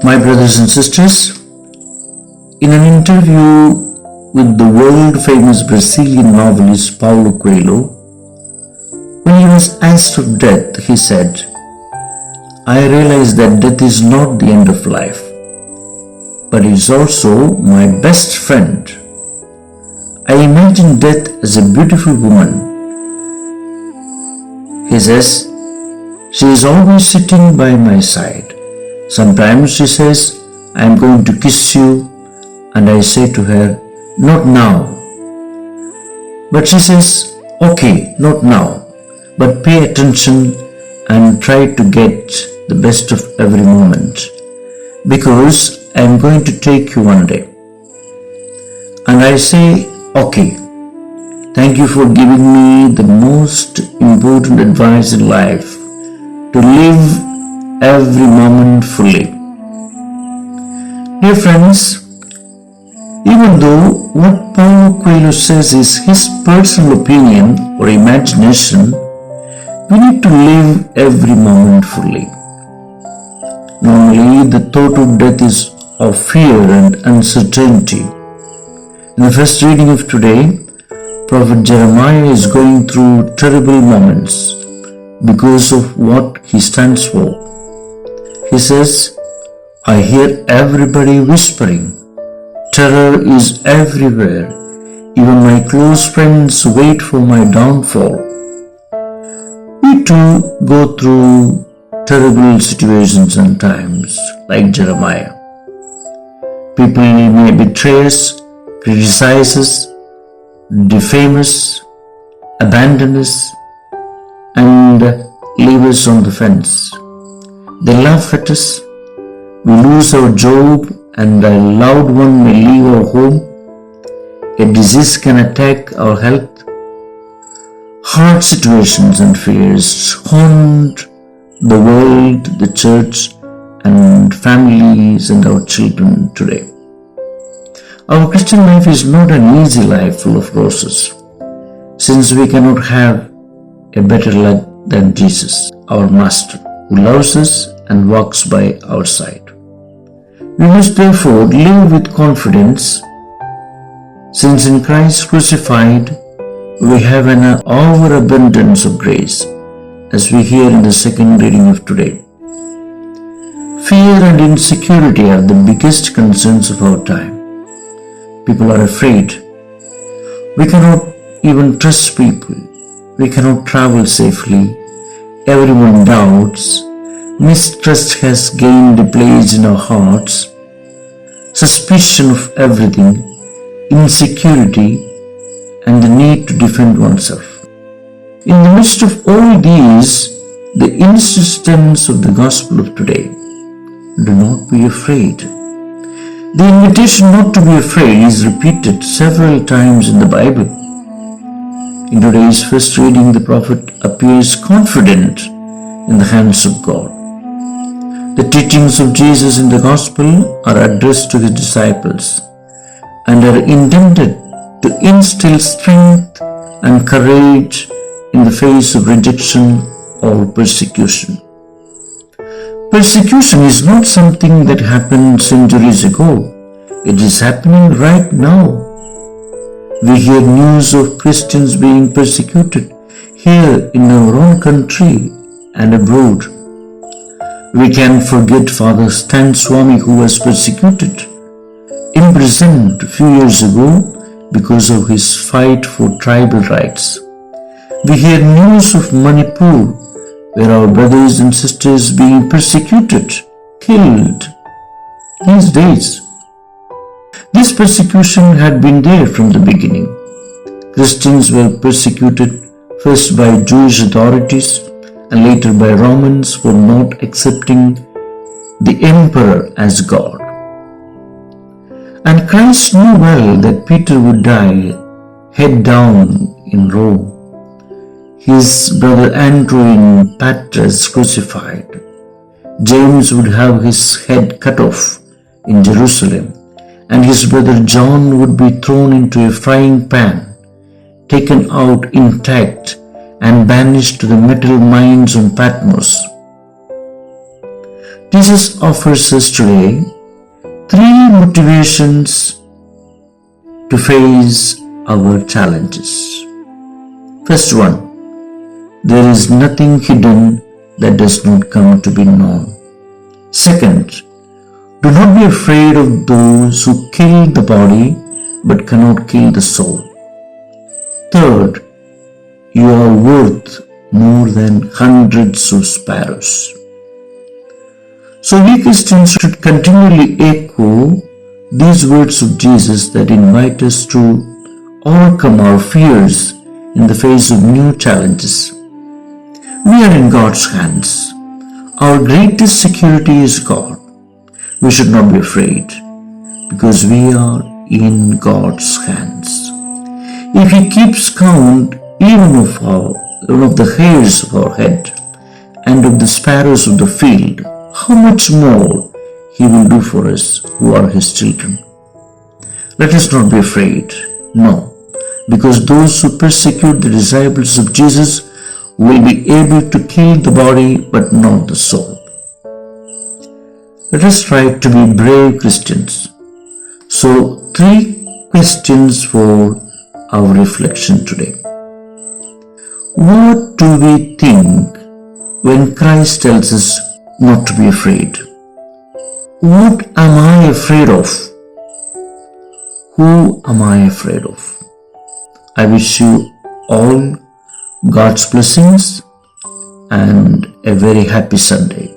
My brothers and sisters, in an interview with the world-famous Brazilian novelist Paulo Coelho, when he was asked of death, he said, "I realize that death is not the end of life, but it is also my best friend. I imagine death as a beautiful woman." He says, "She is always sitting by my side. Sometimes she says, 'I am going to kiss you,' and I say to her, 'Not now.' But she says, 'Okay, not now, but pay attention and try to get the best of every moment, because I am going to take you one day.' And I say, 'Okay, thank you for giving me the most important advice in life, to live every moment fully.'" Dear friends, even though what Paulo Coelho says is his personal opinion or imagination, we need to live every moment fully. Normally, the thought of death is of fear and uncertainty. In the first reading of today, Prophet Jeremiah is going through terrible moments because of what he stands for. He says, "I hear everybody whispering. Terror is everywhere. Even my close friends wait for my downfall." We too go through terrible situations and times, like Jeremiah. People may betray us, criticize us, defame us, abandon us, and leave us on the fence. They laugh at us. We lose our job, and a loved one may leave our home. A disease can attack our health. Hard situations and fears haunt the world, the church, and families and our children today. Our Christian life is not an easy life full of roses, since we cannot have a better luck than Jesus, our Master, who loves us and walks by our side. We must therefore live with confidence, since in Christ crucified we have an overabundance of grace, as we hear in the second reading of today. Fear and insecurity are the biggest concerns of our time. People are afraid. We cannot even trust people. We cannot travel safely. Everyone doubts. Mistrust has gained a place in our hearts. Suspicion of everything, insecurity, and the need to defend oneself. In the midst of all these, the insistence of the gospel of today: do not be afraid. The invitation not to be afraid is repeated several times in the Bible. In today's first reading, the prophet appears confident in the hands of God. The teachings of Jesus in the gospel are addressed to his disciples and are intended to instill strength and courage in the face of rejection or persecution. Persecution is not something that happened centuries ago. It is happening right now. We hear news of Christians being persecuted here in our own country and abroad. We can forget Father Stan Swami, who was persecuted, imprisoned a few years ago because of his fight for tribal rights. We hear news of Manipur, where our brothers and sisters being persecuted, killed these days. This persecution had been there from the beginning. Christians were persecuted first by Jewish authorities and later by Romans for not accepting the emperor as God. And Christ knew well that Peter would die head down in Rome, his brother Andrew in Patras crucified. James would have his head cut off in Jerusalem, and his brother John would be thrown into a frying pan, taken out intact, and banished to the metal mines on Patmos. Jesus offers us today three motivations to face our challenges. First one, there is nothing hidden that does not come to be known. Second, do not be afraid of those who kill the body but cannot kill the soul. Third, you are worth more than hundreds of sparrows. So we Christians should continually echo these words of Jesus that invite us to overcome our fears in the face of new challenges. We are in God's hands. Our greatest security is God. We should not be afraid because we are in God's hands. If He keeps count even of the hairs of our head and of the sparrows of the field, how much more He will do for us who are His children. Let us not be afraid, no, because those who persecute the disciples of Jesus will be able to kill the body but not the soul. Let us try to be brave Christians. So, three questions for our reflection today. What do we think when Christ tells us not to be afraid? What am I afraid of? Who am I afraid of? I wish you all God's blessings and a very happy Sunday.